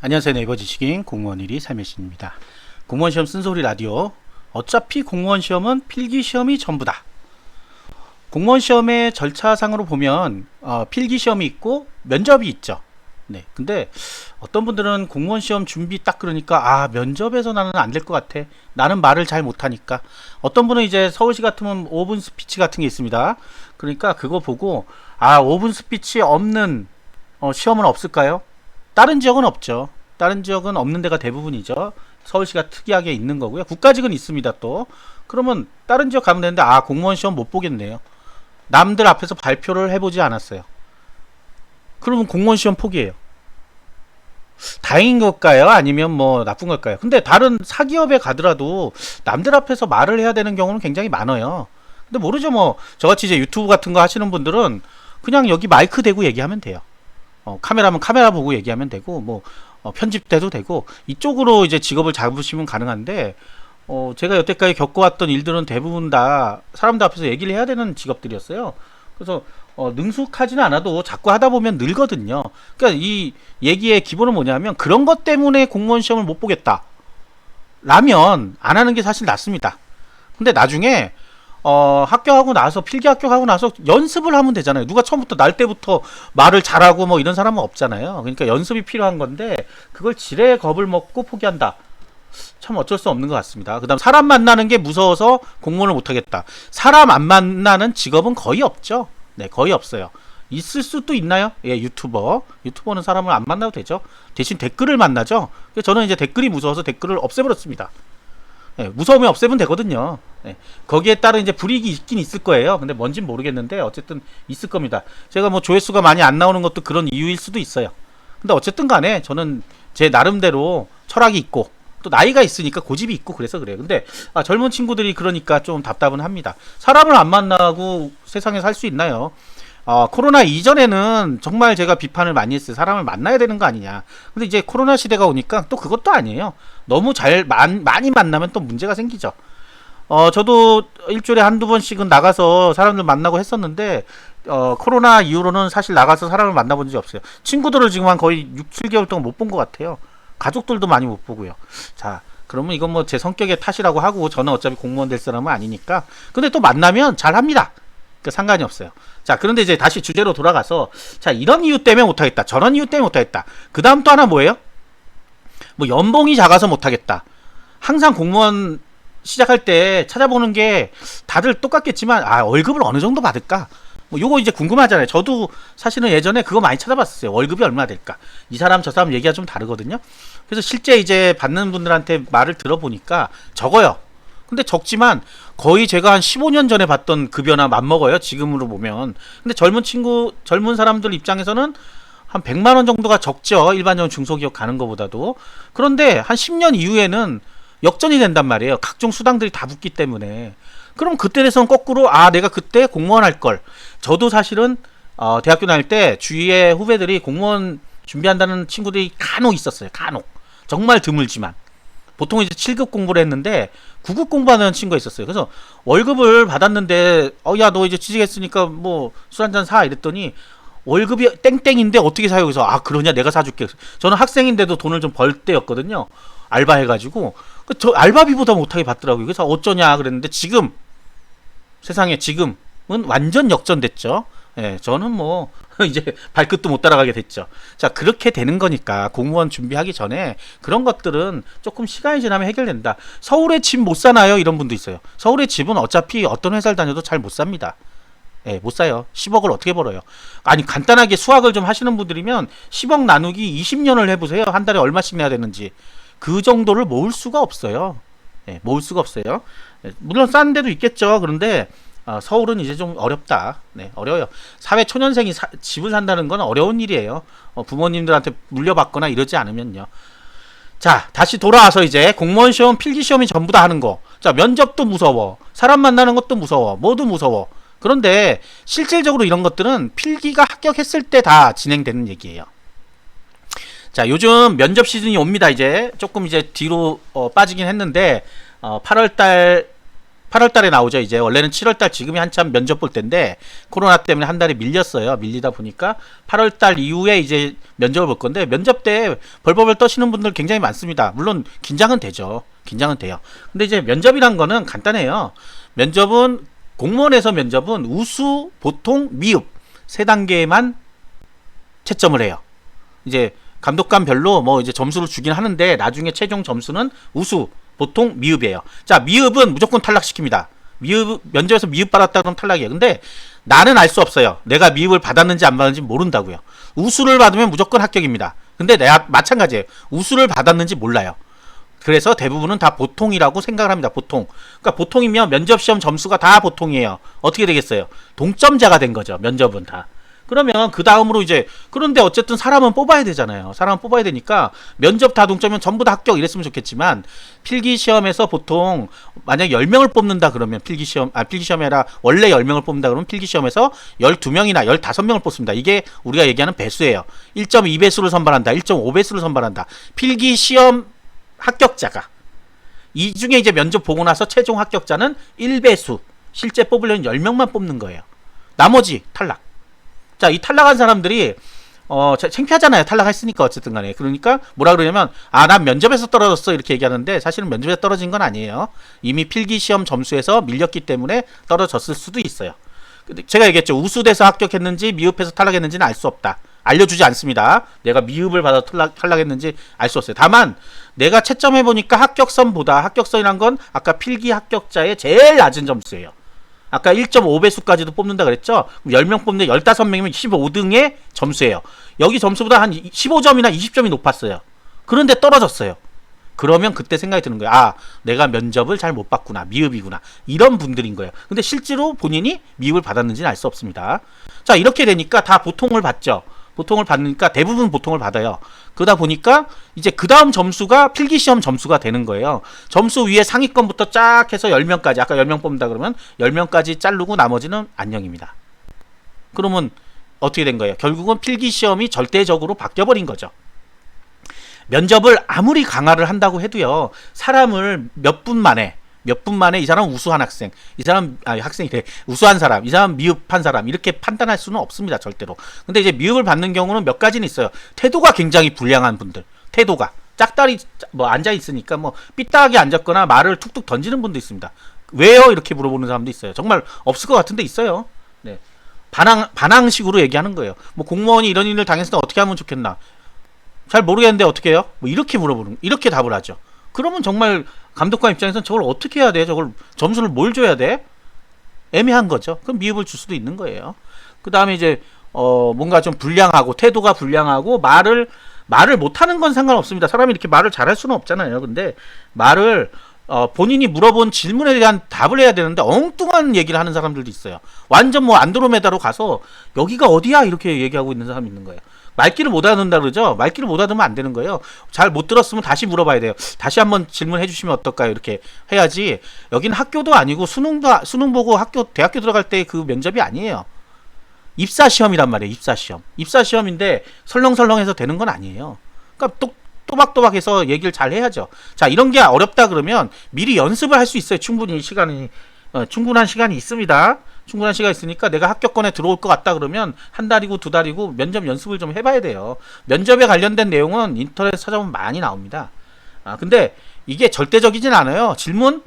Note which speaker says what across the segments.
Speaker 1: 안녕하세요. 네이버 지식인 공무원 1위 삶의신입니다. 공무원 시험 쓴소리 라디오. 어차피 공무원 시험은 필기 시험이 전부다. 공무원 시험의 절차상으로 보면 필기 시험이 있고 면접이 있죠. 네. 근데 어떤 분들은 공무원 시험 준비 딱 그러니까 면접에서 나는 안 될 것 같아. 나는 말을 잘 못하니까. 어떤 분은 이제 서울시 같으면 5분 스피치 같은 게 있습니다. 그러니까 그거 보고 5분 스피치 없는 시험은 없을까요? 다른 지역은 없죠. 다른 지역은 없는 데가 대부분이죠. 서울시가 특이하게 있는 거고요. 국가직은 있습니다 또. 그러면 다른 지역 가면 되는데 공무원 시험 못 보겠네요. 남들 앞에서 발표를 해보지 않았어요. 그러면 공무원 시험 포기해요. 다행인 걸까요? 아니면 뭐 나쁜 걸까요? 근데 다른 사기업에 가더라도 남들 앞에서 말을 해야 되는 경우는 굉장히 많아요. 근데 모르죠. 뭐 저같이 이제 유튜브 같은 거 하시는 분들은 그냥 여기 마이크 대고 얘기하면 돼요. 카메라면 카메라 보고 얘기하면 되고 뭐 편집돼도 되고 이쪽으로 이제 직업을 잡으시면 가능한데 제가 여태까지 겪어왔던 일들은 대부분 다 사람들 앞에서 얘기를 해야 되는 직업들이었어요. 그래서 능숙하지는 않아도 자꾸 하다 보면 늘거든요. 그러니까 이 얘기의 기본은 뭐냐면 그런 것 때문에 공무원 시험을 못 보겠다 라면 안 하는 게 사실 낫습니다. 근데 나중에 합격하고 나서 필기 합격하고 나서 연습을 하면 되잖아요. 누가 처음부터 날 때부터 말을 잘하고 뭐 이런 사람은 없잖아요. 그러니까 연습이 필요한 건데 그걸 지레 겁을 먹고 포기한다. 참 어쩔 수 없는 것 같습니다. 그 다음 사람 만나는 게 무서워서 공무원을 못하겠다. 사람 안 만나는 직업은 거의 없죠. 네, 거의 없어요. 있을 수도 있나요? 예, 유튜버는 사람을 안 만나도 되죠. 대신 댓글을 만나죠. 저는 이제 댓글이 무서워서 댓글을 없애버렸습니다. 예, 무서우면 없애면 되거든요. 예, 거기에 따른 이제 불이익이 있긴 있을 거예요. 근데 뭔진 모르겠는데 어쨌든 있을 겁니다. 제가 뭐 조회수가 많이 안 나오는 것도 그런 이유일 수도 있어요. 근데 어쨌든 간에 저는 제 나름대로 철학이 있고 또 나이가 있으니까 고집이 있고 그래서 그래요. 근데 젊은 친구들이 그러니까 좀 답답은 합니다. 사람을 안 만나고 세상에 살 수 있나요? 코로나 이전에는 정말 제가 비판을 많이 했어요. 사람을 만나야 되는 거 아니냐. 근데 이제 코로나 시대가 오니까 또 그것도 아니에요. 너무 많이 만나면 또 문제가 생기죠. 저도 일주일에 한두 번씩은 나가서 사람들 만나고 했었는데, 코로나 이후로는 사실 나가서 사람을 만나본 적이 없어요. 친구들을 지금 한 거의 6, 7개월 동안 못 본 것 같아요. 가족들도 많이 못 보고요. 자, 그러면 이건 뭐 제 성격의 탓이라고 하고, 저는 어차피 공무원 될 사람은 아니니까. 근데 또 만나면 잘 합니다. 그 상관이 없어요. 자, 그런데 이제 다시 주제로 돌아가서, 자, 이런 이유 때문에 못하겠다. 저런 이유 때문에 못하겠다. 그 다음 또 하나 뭐예요? 뭐 연봉이 작아서 못하겠다. 항상 공무원 시작할 때 찾아보는 게 다들 똑같겠지만 월급을 어느 정도 받을까? 뭐 요거 이제 궁금하잖아요. 저도 사실은 예전에 그거 많이 찾아봤어요. 월급이 얼마나 될까? 이 사람 저 사람 얘기가 좀 다르거든요. 그래서 실제 이제 받는 분들한테 말을 들어보니까 적어요. 근데 적지만 거의 제가 한 15년 전에 봤던 급여나 맞먹어요. 지금으로 보면. 근데 젊은 사람들 입장에서는 한 100만 원 정도가 적죠. 일반적인 중소기업 가는 것보다도. 그런데 한 10년 이후에는 역전이 된단 말이에요. 각종 수당들이 다 붙기 때문에. 그럼 그때 돼서는 거꾸로 내가 그때 공무원 할 걸. 저도 사실은 대학교 다닐 때 주위에 후배들이 공무원 준비한다는 친구들이 간혹 있었어요. 간혹. 정말 드물지만. 보통 이제 7급 공부를 했는데 9급 공부하는 친구가 있었어요. 그래서 월급을 받았는데 야 너 이제 취직했으니까 뭐 술 한잔 사 이랬더니 월급이 땡땡인데 어떻게 사요? 그래서 그러냐 내가 사줄게. 저는 학생인데도 돈을 좀 벌 때였거든요. 알바해가지고 저 알바비보다 못하게 받더라고요. 그래서 어쩌냐 그랬는데 지금 세상에 지금은 완전 역전됐죠. 예, 저는 뭐 이제 발끝도 못 따라가게 됐죠. 자, 그렇게 되는 거니까 공무원 준비하기 전에 그런 것들은 조금 시간이 지나면 해결된다. 서울에 집 못 사나요? 이런 분도 있어요. 서울에 집은 어차피 어떤 회사를 다녀도 잘 못 삽니다. 예, 못 사요. 10억을 어떻게 벌어요? 아니, 간단하게 수학을 좀 하시는 분들이면 10억 나누기 20년을 해보세요. 한 달에 얼마씩 내야 되는지. 그 정도를 모을 수가 없어요. 예, 모을 수가 없어요. 예, 물론 싼 데도 있겠죠. 그런데 서울은 이제 좀 어렵다. 네, 어려워요. 사회 초년생이 집을 산다는 건 어려운 일이에요. 부모님들한테 물려받거나 이러지 않으면요. 자, 다시 돌아와서 이제 공무원 시험, 필기 시험이 전부 다 하는 거. 자, 면접도 무서워. 사람 만나는 것도 무서워. 모두 무서워. 그런데 실질적으로 이런 것들은 필기가 합격했을 때 다 진행되는 얘기예요. 자, 요즘 면접 시즌이 옵니다. 이제 조금 이제 뒤로 빠지긴 했는데 8월달 8월 달에 나오죠. 이제 원래는 7월 달 지금이 한참 면접 볼 때인데 코로나 때문에 한 달이 밀렸어요. 밀리다 보니까 8월 달 이후에 이제 면접을 볼 건데 면접 때 벌벌벌 떠시는 분들 굉장히 많습니다. 물론 긴장은 되죠. 긴장은 돼요. 근데 이제 면접이란 거는 간단해요. 면접은 공무원에서 면접은 우수, 보통, 미흡 세 단계만 채점을 해요. 이제 감독관별로 뭐 이제 점수를 주긴 하는데 나중에 최종 점수는 우수, 보통, 미흡이에요. 자, 미흡은 무조건 탈락시킵니다. 미흡, 면접에서 미흡 받았다 그러면 탈락이에요. 근데 나는 알 수 없어요. 내가 미흡을 받았는지 안 받았는지 모른다고요. 우수를 받으면 무조건 합격입니다. 근데 내가 마찬가지예요. 우수를 받았는지 몰라요. 그래서 대부분은 다 보통이라고 생각을 합니다. 보통. 그러니까 보통이면 면접 시험 점수가 다 보통이에요. 어떻게 되겠어요? 동점자가 된 거죠. 면접은 다. 그러면 그 다음으로 이제 그런데 어쨌든 사람은 뽑아야 되잖아요. 사람은 뽑아야 되니까 면접 다 동점이면 전부 다 합격 이랬으면 좋겠지만 필기시험에서 보통 만약 10명을 뽑는다 그러면 필기시험이 아니라 원래 10명을 뽑는다 그러면 필기시험에서 12명이나 15명을 뽑습니다. 이게 우리가 얘기하는 배수예요. 1.2배수를 선발한다. 1.5배수를 선발한다. 필기시험 합격자가 이 중에 이제 면접 보고 나서 최종 합격자는 1배수 실제 뽑으려면 10명만 뽑는 거예요. 나머지 탈락. 자, 이 탈락한 사람들이 창피하잖아요. 탈락했으니까 어쨌든 간에. 그러니까 뭐라 그러냐면 난 면접에서 떨어졌어 이렇게 얘기하는데 사실은 면접에서 떨어진 건 아니에요. 이미 필기시험 점수에서 밀렸기 때문에 떨어졌을 수도 있어요. 근데 제가 얘기했죠. 우수돼서 합격했는지 미흡해서 탈락했는지는 알 수 없다. 알려주지 않습니다. 내가 미흡을 받아 탈락했는지 알 수 없어요. 다만 내가 채점해보니까 합격선이란 건 아까 필기 합격자의 제일 낮은 점수예요. 아까 1.5배수까지도 뽑는다 그랬죠? 10명 뽑는데 15명이면 15등의 점수예요. 여기 점수보다 한 15점이나 20점이 높았어요. 그런데 떨어졌어요. 그러면 그때 생각이 드는 거예요. 내가 면접을 잘 못 봤구나. 미흡이구나. 이런 분들인 거예요. 근데 실제로 본인이 미흡을 받았는지는 알 수 없습니다. 자, 이렇게 되니까 다 보통을 받죠. 보통을 받으니까 대부분 보통을 받아요. 그러다 보니까 이제 그 다음 점수가 필기시험 점수가 되는 거예요. 점수 위에 상위권부터 쫙 해서 10명까지, 아까 10명 뽑는다 그러면 10명까지 자르고 나머지는 안녕입니다. 그러면 어떻게 된 거예요? 결국은 필기시험이 절대적으로 바뀌어버린 거죠. 면접을 아무리 강화를 한다고 해도요, 사람을 몇 분 만에 이 사람 우수한 학생, 이 사람 학생이래 우수한 사람, 이 사람 미흡한 사람 이렇게 판단할 수는 없습니다. 절대로. 근데 이제 미흡을 받는 경우는 몇 가지는 있어요. 태도가 굉장히 불량한 분들, 태도가 짝다리 앉아 있으니까 삐딱하게 앉았거나 말을 툭툭 던지는 분도 있습니다. 왜요? 이렇게 물어보는 사람도 있어요. 정말 없을 것 같은데 있어요. 네. 반항식으로 얘기하는 거예요. 공무원이 이런 일을 당했을 때 어떻게 하면 좋겠나? 잘 모르겠는데 어떻게 해요? 이렇게 답을 하죠. 그러면 정말 감독관 입장에서는 저걸 어떻게 해야 돼? 저걸 점수를 뭘 줘야 돼? 애매한 거죠. 그럼 미흡을 줄 수도 있는 거예요. 그 다음에 이제 뭔가 좀 불량하고 태도가 불량하고 말을 못하는 건 상관없습니다. 사람이 이렇게 말을 잘할 수는 없잖아요. 근데 말을 본인이 물어본 질문에 대한 답을 해야 되는데 엉뚱한 얘기를 하는 사람들도 있어요. 완전 안드로메다로 가서 여기가 어디야? 이렇게 얘기하고 있는 사람이 있는 거예요. 말귀를 못 알아듣는다 그러죠? 말귀를 못 알아듣으면 안 되는 거예요. 잘 못 들었으면 다시 물어봐야 돼요. 다시 한번 질문해 주시면 어떨까요? 이렇게 해야지. 여기는 학교도 아니고 수능 보고 대학교 들어갈 때 그 면접이 아니에요. 입사시험이란 말이에요. 입사시험인데 설렁설렁해서 되는 건 아니에요. 그러니까 또박또박해서 얘기를 잘 해야죠. 자, 이런 게 어렵다 그러면 미리 연습을 할 수 있어요. 충분한 시간이 있습니다. 충분한 시간이 있으니까 내가 합격권에 들어올 것 같다 그러면 한 달이고 두 달이고 면접 연습을 좀 해봐야 돼요. 면접에 관련된 내용은 인터넷 찾아보면 많이 나옵니다. 근데 이게 절대적이진 않아요. 질문?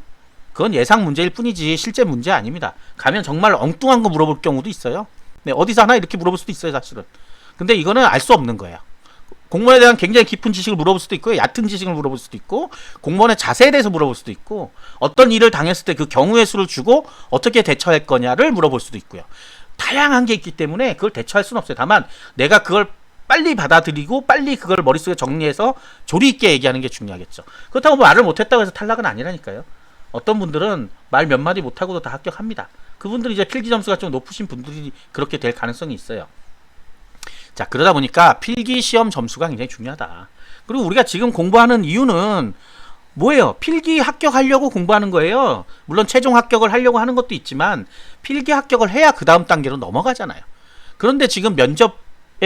Speaker 1: 그건 예상 문제일 뿐이지 실제 문제 아닙니다. 가면 정말 엉뚱한 거 물어볼 경우도 있어요. 네, 어디서 하나 이렇게 물어볼 수도 있어요, 사실은. 근데 이거는 알 수 없는 거예요. 공무원에 대한 굉장히 깊은 지식을 물어볼 수도 있고 얕은 지식을 물어볼 수도 있고 공무원의 자세에 대해서 물어볼 수도 있고 어떤 일을 당했을 때 그 경우의 수를 주고 어떻게 대처할 거냐를 물어볼 수도 있고요. 다양한 게 있기 때문에 그걸 대처할 수는 없어요. 다만 내가 그걸 빨리 받아들이고 빨리 그걸 머릿속에 정리해서 조리 있게 얘기하는 게 중요하겠죠. 그렇다고 말을 못했다고 해서 탈락은 아니라니까요. 어떤 분들은 말 몇 마디 못하고도 다 합격합니다. 그분들이 이제 필기 점수가 좀 높으신 분들이 그렇게 될 가능성이 있어요. 자, 그러다 보니까 필기시험 점수가 굉장히 중요하다. 그리고 우리가 지금 공부하는 이유는 뭐예요? 필기 합격하려고 공부하는 거예요. 물론 최종 합격을 하려고 하는 것도 있지만 필기 합격을 해야 그 다음 단계로 넘어가잖아요. 그런데 지금 면접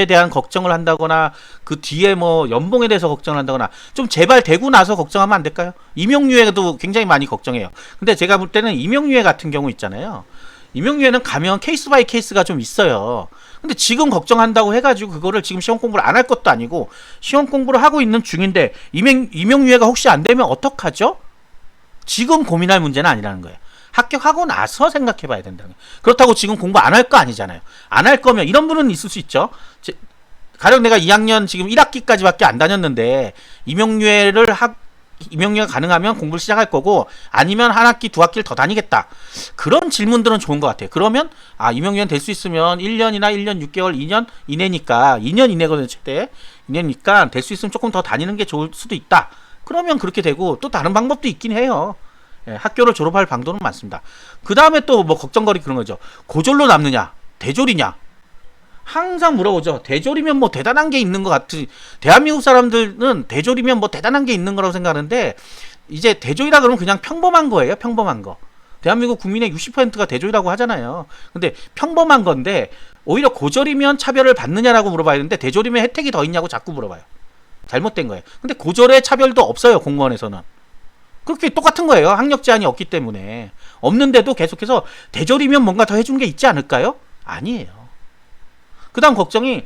Speaker 1: 대한 걱정을 한다거나 그 뒤에 뭐 연봉에 대해서 걱정을 한다거나 좀 제발 되고 나서 걱정하면 안 될까요? 임용유예도 굉장히 많이 걱정해요. 근데 제가 볼 때는 임용유예 같은 경우 있잖아요. 임용유예는 가면 케이스 바이 케이스가 좀 있어요. 근데 지금 걱정한다고 해가지고 그거를 지금 시험 공부를 안 할 것도 아니고 시험 공부를 하고 있는 중인데 임용유예가 혹시 안 되면 어떡하죠? 지금 고민할 문제는 아니라는 거예요. 합격하고 나서 생각해 봐야 된다는 거예요. 그렇다고 지금 공부 안 할 거 아니잖아요. 안 할 거면 이런 분은 있을 수 있죠. 가령 내가 2학년 지금 1학기까지밖에 안 다녔는데 임용유예가 가능하면 공부를 시작할 거고 아니면 한 학기 두 학기를 더 다니겠다. 그런 질문들은 좋은 것 같아요. 그러면 임용유예 될 수 있으면 1년이나 1년 6개월 2년 이내니까 2년 이내거든요. 최대 2년이니까 될 수 있으면 조금 더 다니는 게 좋을 수도 있다. 그러면 그렇게 되고 또 다른 방법도 있긴 해요. 예, 학교를 졸업할 방도는 많습니다. 그 다음에 또 뭐 걱정거리 그런 거죠. 고졸로 남느냐 대졸이냐 항상 물어보죠. 대졸이면 뭐 대단한 게 있는 것 같은, 대한민국 사람들은 대졸이면 뭐 대단한 게 있는 거라고 생각하는데 이제 대졸이라 그러면 그냥 평범한 거예요. 평범한 거. 대한민국 국민의 60%가 대졸이라고 하잖아요. 근데 평범한 건데 오히려 고졸이면 차별을 받느냐라고 물어봐야 되는데 대졸이면 혜택이 더 있냐고 자꾸 물어봐요. 잘못된 거예요. 근데 고졸의 차별도 없어요. 공무원에서는. 그렇게 똑같은 거예요. 학력 제한이 없기 때문에. 없는데도 계속해서 대졸이면 뭔가 더 해준 게 있지 않을까요? 아니에요. 그 다음 걱정이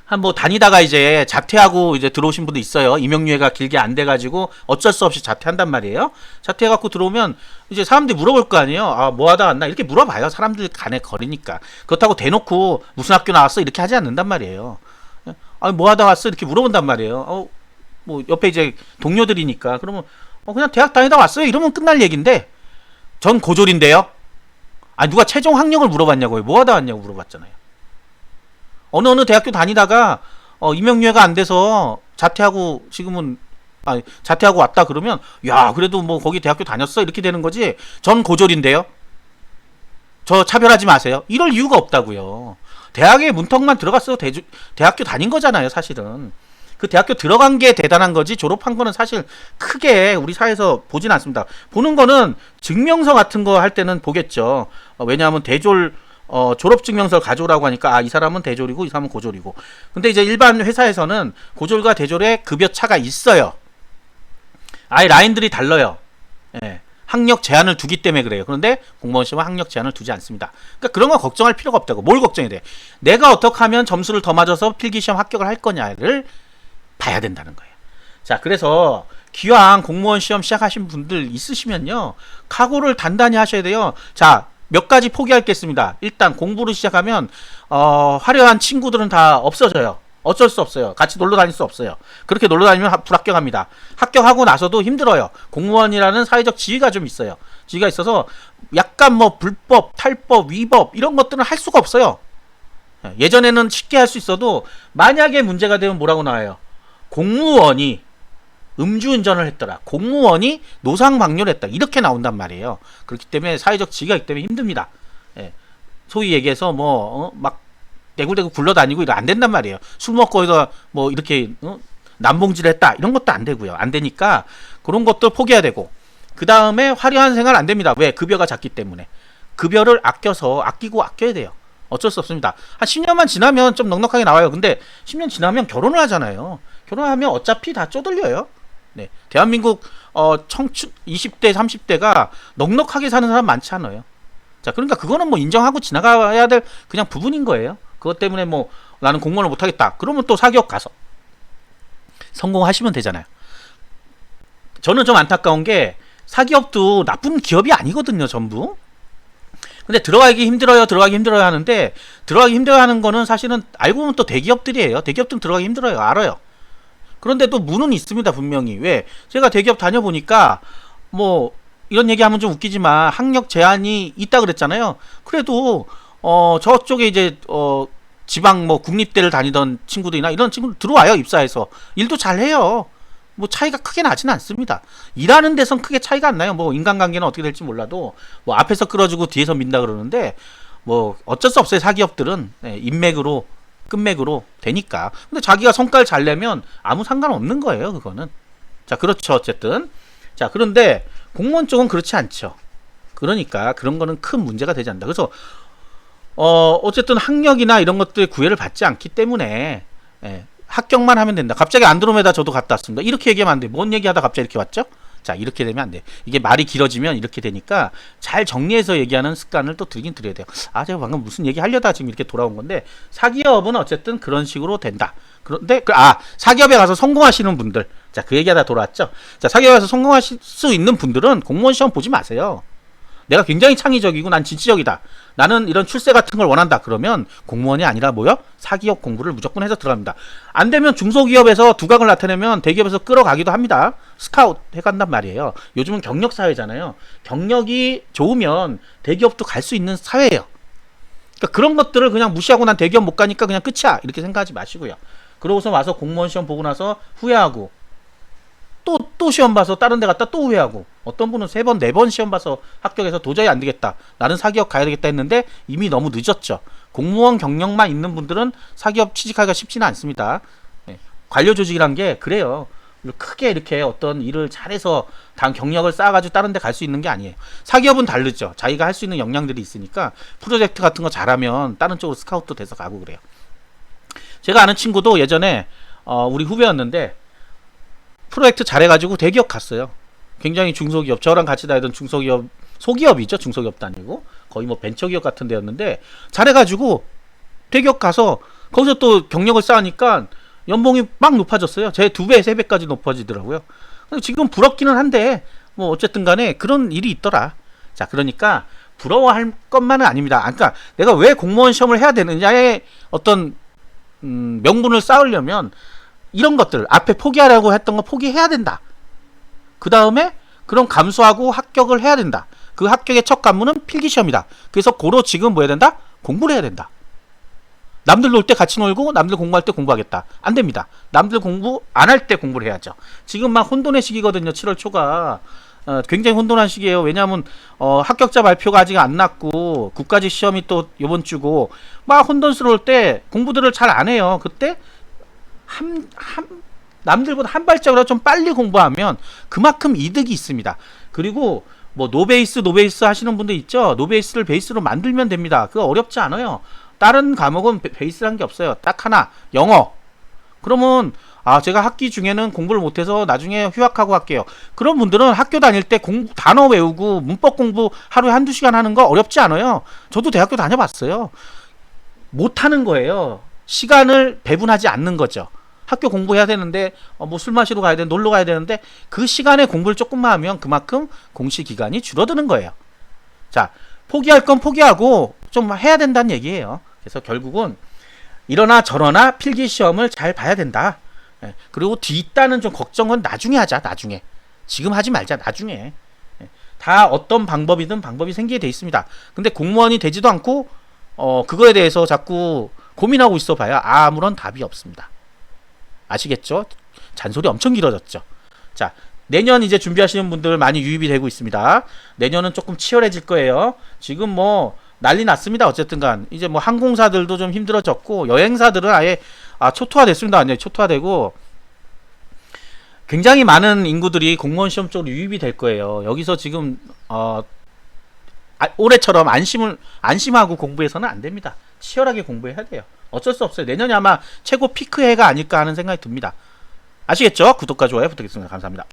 Speaker 1: 한 뭐 다니다가 이제 자퇴하고 이제 들어오신 분도 있어요. 임용유예가 길게 안 돼가지고 어쩔 수 없이 자퇴한단 말이에요. 자퇴해갖고 들어오면 이제 사람들이 물어볼 거 아니에요. 뭐 하다 왔나? 이렇게 물어봐요. 사람들 간에 거리니까. 그렇다고 대놓고 무슨 학교 나왔어? 이렇게 하지 않는단 말이에요. 뭐 하다 왔어? 이렇게 물어본단 말이에요. 뭐 옆에 이제 동료들이니까 그러면 그냥 대학 다니다 왔어요. 이러면 끝날 얘기인데 전 고졸인데요. 누가 최종 학력을 물어봤냐고요. 뭐 하다 왔냐고 물어봤잖아요. 어느 대학교 다니다가 임용유예가 안 돼서 자퇴하고 지금은 자퇴하고 왔다 그러면 야 그래도 뭐 거기 대학교 다녔어 이렇게 되는 거지. 전 고졸인데요. 저 차별하지 마세요. 이럴 이유가 없다고요. 대학에 문턱만 들어갔어요. 대학교 다닌 거잖아요. 사실은. 그 대학교 들어간 게 대단한 거지 졸업한 거는 사실 크게 우리 사회에서 보진 않습니다. 보는 거는 증명서 같은 거 할 때는 보겠죠. 왜냐하면 대졸 졸업증명서를 가져오라고 하니까 이 사람은 대졸이고 이 사람은 고졸이고. 근데 이제 일반 회사에서는 고졸과 대졸의 급여 차가 있어요. 아예 라인들이 달라요. 예. 학력 제한을 두기 때문에 그래요. 그런데 공무원 시험은 학력 제한을 두지 않습니다. 그러니까 그런 거 걱정할 필요가 없다고. 뭘 걱정해야 돼? 내가 어떻게 하면 점수를 더 맞아서 필기시험 합격을 할 거냐를 봐야 된다는 거예요. 자, 그래서 기왕 공무원 시험 시작하신 분들 있으시면요, 각오를 단단히 하셔야 돼요. 자, 몇 가지 포기할 게 있습니다. 일단 공부를 시작하면 화려한 친구들은 다 없어져요. 어쩔 수 없어요. 같이 놀러 다닐 수 없어요. 그렇게 놀러 다니면 불합격합니다. 합격하고 나서도 힘들어요. 공무원이라는 사회적 지위가 좀 있어요. 지위가 있어서 약간 뭐 불법, 탈법, 위법 이런 것들은 할 수가 없어요. 예전에는 쉽게 할 수 있어도 만약에 문제가 되면 뭐라고 나와요? 공무원이 음주운전을 했더라. 공무원이 노상방뇨를 했다. 이렇게 나온단 말이에요. 그렇기 때문에 사회적 지위가 있기 때문에 힘듭니다. 소위 얘기해서 막 대굴대굴 굴러다니고 이러 안 된단 말이에요. 술 먹고 뭐 이렇게 남봉질을 했다. 이런 것도 안 되고요. 안 되니까 그런 것도 포기해야 되고. 그 다음에 화려한 생활 안 됩니다. 왜? 급여가 작기 때문에. 급여를 아껴야 돼요. 어쩔 수 없습니다. 한 10년만 지나면 좀 넉넉하게 나와요. 근데 10년 지나면 결혼을 하잖아요. 결혼하면 어차피 다 쪼들려요. 네. 대한민국 청춘 20대 30대가 넉넉하게 사는 사람 많지 않아요. 자, 그러니까 그거는 뭐 인정하고 지나가야 될 그냥 부분인 거예요. 그것 때문에 뭐 나는 공무원을 못 하겠다. 그러면 또 사기업 가서 성공하시면 되잖아요. 저는 좀 안타까운 게 사기업도 나쁜 기업이 아니거든요, 전부. 근데 들어가기 힘들어요 하는데 들어가기 힘들어 하는 거는 사실은 알고 보면 또 대기업들이에요. 대기업들은 들어가기 힘들어요. 알아요. 그런데 또 문은 있습니다, 분명히. 왜? 제가 대기업 다녀보니까 뭐 이런 얘기하면 좀 웃기지만 학력 제한이 있다 그랬잖아요. 그래도 저쪽에 이제 지방 뭐 국립대를 다니던 친구들이나 이런 친구들 들어와요. 입사해서 일도 잘해요. 뭐 차이가 크게 나지는 않습니다. 일하는 데선 크게 차이가 안 나요. 뭐 인간관계는 어떻게 될지 몰라도 뭐 앞에서 끌어주고 뒤에서 민다 그러는데 뭐 어쩔 수 없어요. 사기업들은 인맥으로 끝맥으로 되니까. 근데 자기가 성과를 잘 내면 아무 상관없는 거예요. 그거는. 자, 그렇죠. 어쨌든. 자, 그런데 공무원 쪽은 그렇지 않죠. 그러니까 그런 거는 큰 문제가 되지 않는다. 그래서 어쨌든 학력이나 이런 것들 구애를 받지 않기 때문에 예, 합격만 하면 된다. 갑자기 안드로메다 저도 갔다 왔습니다. 이렇게 얘기하면 안 돼. 뭔 얘기하다 갑자기 이렇게 왔죠? 자, 이렇게 되면 안 돼. 이게 말이 길어지면 이렇게 되니까 잘 정리해서 얘기하는 습관을 또 들긴 들여야 돼요. 아, 제가 방금 무슨 얘기 하려다 지금 이렇게 돌아온 건데, 사기업은 어쨌든 그런 식으로 된다. 그런데 사기업에 가서 성공하시는 분들, 자, 그 얘기하다 돌아왔죠. 자, 사기업에 가서 성공하실 수 있는 분들은 공무원 시험 보지 마세요. 내가 굉장히 창의적이고 난 진취적이다. 나는 이런 출세 같은 걸 원한다. 그러면 공무원이 아니라 뭐요? 사기업 공부를 무조건 해서 들어갑니다. 안 되면 중소기업에서 두각을 나타내면 대기업에서 끌어가기도 합니다. 스카웃 해간단 말이에요. 요즘은 경력 사회잖아요. 경력이 좋으면 대기업도 갈 수 있는 사회예요. 그러니까 그런 것들을 그냥 무시하고 난 대기업 못 가니까 그냥 끝이야. 이렇게 생각하지 마시고요. 그러고서 와서 공무원 시험 보고 나서 후회하고 또 시험 봐서 다른 데 갔다 또 후회하고, 어떤 분은 3번, 4번 시험 봐서 합격해서 도저히 안 되겠다. 나는 사기업 가야 되겠다 했는데 이미 너무 늦었죠. 공무원 경력만 있는 분들은 사기업 취직하기가 쉽지는 않습니다. 네. 관료 조직이란 게 그래요. 크게 이렇게 어떤 일을 잘해서 단 경력을 쌓아가지고 다른 데 갈 수 있는 게 아니에요. 사기업은 다르죠. 자기가 할 수 있는 역량들이 있으니까 프로젝트 같은 거 잘하면 다른 쪽으로 스카우트도 돼서 가고 그래요. 제가 아는 친구도 예전에 우리 후배였는데 프로젝트 잘해가지고 대기업 갔어요. 굉장히 중소기업, 저랑 같이 다니던 중소기업, 소기업이죠. 중소기업도 아니고 거의 뭐 벤처기업 같은 데였는데 잘해가지고 대기업 가서 거기서 또 경력을 쌓으니까 연봉이 막 높아졌어요. 제 2배, 3배까지 높아지더라고요. 지금 부럽기는 한데 뭐 어쨌든 간에 그런 일이 있더라. 자, 그러니까 부러워할 것만은 아닙니다. 그러니까 내가 왜 공무원 시험을 해야 되느냐의 어떤 명분을 쌓으려면 이런 것들, 앞에 포기하라고 했던 거 포기해야 된다. 그 다음에 그럼 감수하고 합격을 해야 된다. 그 합격의 첫 관문은 필기시험이다. 그래서 고로 지금 뭐 해야 된다? 공부를 해야 된다. 남들 놀 때 같이 놀고 남들 공부할 때 공부하겠다. 안 됩니다. 남들 공부 안 할 때 공부를 해야죠. 지금 막 혼돈의 시기거든요. 7월 초가. 굉장히 혼돈한 시기예요. 왜냐하면 합격자 발표가 아직 안 났고 국가직 시험이 또 이번 주고 막 혼돈스러울 때 공부들을 잘 안 해요. 그때 남들보다 한 발짝이라도 좀 빨리 공부하면 그만큼 이득이 있습니다. 그리고 뭐 노베이스 하시는 분들 있죠. 노베이스를 베이스로 만들면 됩니다. 그거 어렵지 않아요. 다른 과목은 베이스란 게 없어요. 딱 하나, 영어. 그러면 제가 학기 중에는 공부를 못해서 나중에 휴학하고 할게요. 그런 분들은 학교 다닐 때 단어 외우고 문법 공부 하루에 1-2시간 하는 거 어렵지 않아요. 저도 대학교 다녀봤어요. 못하는 거예요. 시간을 배분하지 않는 거죠. 학교 공부해야 되는데 뭐 술 마시러 가야 되는데 놀러 가야 되는데 그 시간에 공부를 조금만 하면 그만큼 공시 기간이 줄어드는 거예요. 자, 포기할 건 포기하고 좀 해야 된다는 얘기예요. 그래서 결국은 이러나 저러나 필기 시험을 잘 봐야 된다. 그리고 뒤따는 좀 걱정은 나중에 하자. 나중에. 지금 하지 말자. 나중에. 다 어떤 방법이든 방법이 생기게 돼 있습니다. 근데 공무원이 되지도 않고 그거에 대해서 자꾸 고민하고 있어 봐야 아무런 답이 없습니다. 아시겠죠? 잔소리 엄청 길어졌죠. 자, 내년 이제 준비하시는 분들 많이 유입이 되고 있습니다. 내년은 조금 치열해질 거예요. 지금 뭐 난리 났습니다. 어쨌든 간 이제 뭐 항공사들도 좀 힘들어졌고 여행사들은 아예 초토화 됐습니다. 완전히 초토화되고 굉장히 많은 인구들이 공무원 시험 쪽으로 유입이 될 거예요. 여기서 지금 올해처럼 안심하고 공부해서는 안 됩니다. 치열하게 공부해야 돼요. 어쩔 수 없어요. 내년이 아마 최고 피크 해가 아닐까 하는 생각이 듭니다. 아시겠죠? 구독과 좋아요 부탁드리겠습니다. 감사합니다.